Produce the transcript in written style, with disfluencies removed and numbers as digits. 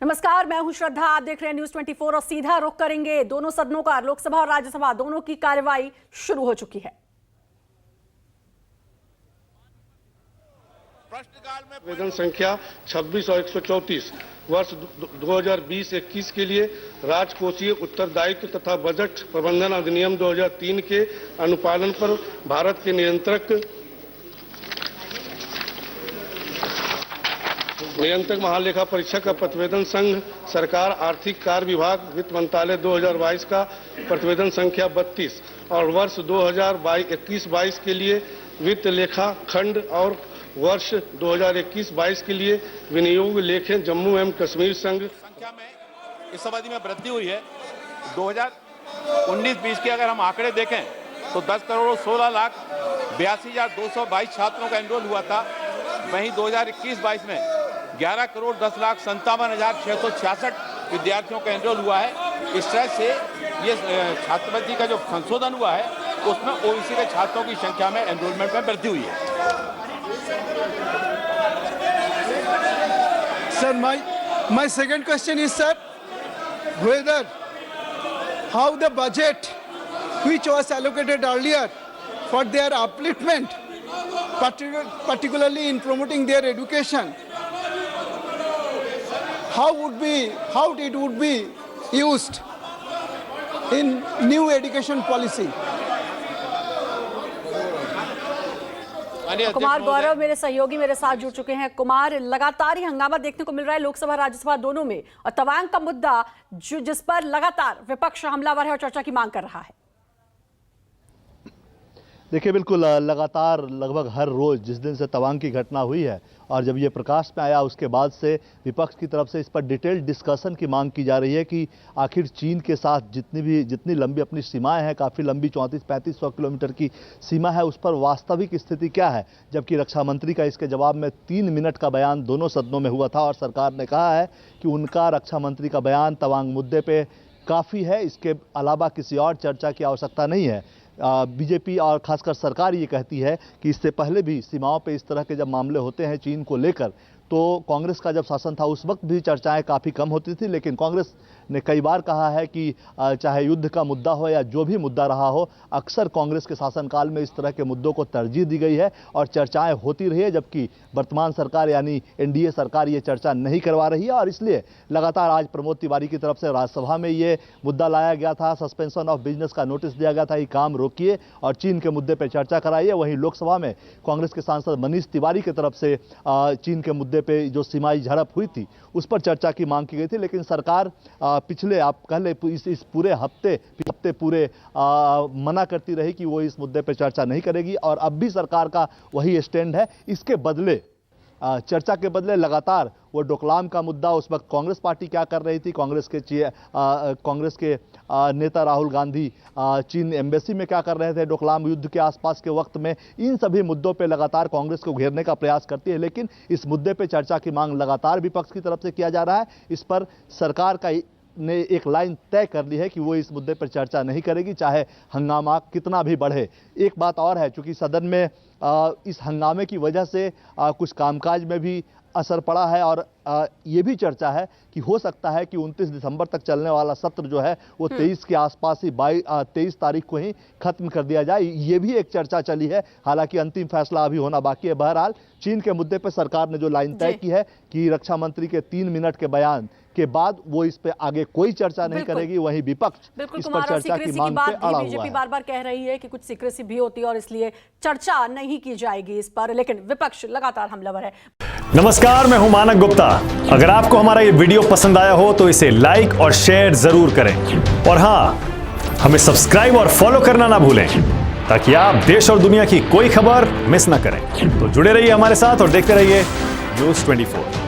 नमस्कार, मैं हूं श्रद्धा। आप देख रहे हैं न्यूज 24 और सीधा रुख करेंगे दोनों सदनों का। लोकसभा और राज्यसभा दोनों की कार्यवाही शुरू हो चुकी है। प्रश्नकाल में आवेदन संख्या 26 और 134 वर्ष 2020-21 के लिए राजकोषीय उत्तरदायित्व तथा बजट प्रबंधन अधिनियम 2003 के अनुपालन पर भारत के नियंत्रक महालेखा परीक्षक का प्रतिवेदन संघ सरकार आर्थिक कार्य विभाग वित्त मंत्रालय 2022 का प्रतिवेदन संख्या 32 और वर्ष 2021-22 के लिए वित्त लेखा खंड और वर्ष 2021-22 के लिए विनियोग लेखें जम्मू एवं कश्मीर संघ संख्या में इस अवधि में वृद्धि हुई है। 2019-20 के अगर हम आंकड़े देखें तो 10 करोड़ 16 लाख 82,222 छात्रों का एनरोल हुआ था। वहीं 2021-22 में 11 करोड़ 10 लाख 57,666 विद्यार्थियों का एनरोल हुआ है। इस तरह से ये छात्रवृत्ति का जो संशोधन हुआ है उसमें ओबीसी के छात्रों की संख्या में एनरोलमेंट में वृद्धि हुई है। Sir, my second question is, sir, whether how the budget which was allocated earlier for their upliftment, particularly in promoting their education, how it would be used in new education policy. Kumar Gaurav मेरे सहयोगी मेरे साथ जुड़ चुके हैं। कुमार, लगातार ही हंगामा देखने को मिल रहा है लोकसभा राज्यसभा दोनों में, और तवांग का मुद्दा जिस पर लगातार विपक्ष हमलावर है और चर्चा की मांग कर रहा है। देखिए, बिल्कुल लगातार लगभग हर रोज़ जिस दिन से तवांग की घटना हुई है और जब ये प्रकाश में आया उसके बाद से विपक्ष की तरफ से इस पर डिटेल्ड डिस्कशन की मांग की जा रही है कि आखिर चीन के साथ जितनी लंबी अपनी सीमाएं हैं, काफ़ी लंबी 34-3500 किलोमीटर की सीमा है, उस पर वास्तविक स्थिति क्या है। जबकि रक्षा मंत्री का इसके जवाब में 3 मिनट का बयान दोनों सदनों में हुआ था और सरकार ने कहा है कि उनका रक्षा मंत्री का बयान तवांग मुद्दे पर काफ़ी है, इसके अलावा किसी और चर्चा की आवश्यकता नहीं है। बीजेपी और खासकर सरकार ये कहती है कि इससे पहले भी सीमाओं पे इस तरह के जब मामले होते हैं चीन को लेकर, तो कांग्रेस का जब शासन था उस वक्त भी चर्चाएं काफ़ी कम होती थी, लेकिन कांग्रेस ने कई बार कहा है कि चाहे युद्ध का मुद्दा हो या जो भी मुद्दा रहा हो, अक्सर कांग्रेस के शासनकाल में इस तरह के मुद्दों को तरजीह दी गई है और चर्चाएं होती रही है। जबकि वर्तमान सरकार यानी एनडीए सरकार ये चर्चा नहीं करवा रही है और इसलिए लगातार आज प्रमोद तिवारी की तरफ से राज्यसभा में ये मुद्दा लाया गया था, सस्पेंशन ऑफ बिजनेस का नोटिस दिया गया था, ये काम रोकिए और चीन के मुद्दे पर चर्चा कराइए। वहीं लोकसभा में कांग्रेस के सांसद मनीष तिवारी की तरफ से चीन के मुद्दे पे जो सीमाई झड़प हुई थी उस पर चर्चा की मांग की गई थी, लेकिन सरकार पिछले आप कह ले इस पूरे हफ्ते पूरे मना करती रही कि वो इस मुद्दे पर चर्चा नहीं करेगी और अब भी सरकार का वही स्टैंड है। इसके बदले चर्चा के बदले लगातार वो डोकलाम का मुद्दा, उस वक्त कांग्रेस पार्टी क्या कर रही थी, कांग्रेस के नेता राहुल गांधी चीन एम्बेसी में क्या कर रहे थे डोकलाम युद्ध के आसपास के वक्त में, इन सभी मुद्दों पे लगातार कांग्रेस को घेरने का प्रयास करती है। लेकिन इस मुद्दे पे चर्चा की मांग लगातार विपक्ष की तरफ से किया जा रहा है। इस पर सरकार का ने एक लाइन तय कर ली है कि वो इस मुद्दे पर चर्चा नहीं करेगी, चाहे हंगामा कितना भी बढ़े। एक बात और है, चूंकि सदन में इस हंगामे की वजह से कुछ कामकाज में भी असर पड़ा है और ये भी चर्चा है कि हो सकता है कि 29 दिसंबर तक चलने वाला सत्र जो है वो 23 के आसपास ही 23 तारीख को ही खत्म कर दिया जाए, ये भी एक चर्चा चली है। हालांकि अंतिम फैसला अभी होना बाकी है। बहरहाल चीन के मुद्दे पर सरकार ने जो लाइन तय की है कि रक्षा मंत्री के 3 मिनट के बयान के बाद वो इस पे आगे कोई चर्चा नहीं करेगी। वहीं विपक्ष इस पर चर्चा की मांग पे अड़ा हुआ है। बीजेपी बार-बार कह रही है कि कुछ सीक्रेसी भी होती है और इसलिए चर्चा नहीं की जाएगी इस पर, लेकिन विपक्ष लगातार हमलावर है। नमस्कार, मैं हूं मानक गुप्ता। अगर आपको हमारा ये वीडियो पसंद आया हो तो इसे लाइक और शेयर जरूर करें और हां, हमें सब्सक्राइब और फॉलो करना ना भूलें ताकि आप देश और दुनिया की कोई खबर मिस ना करें। तो जुड़े रहिए हमारे साथ और देखते रहिए न्यूज़ 24।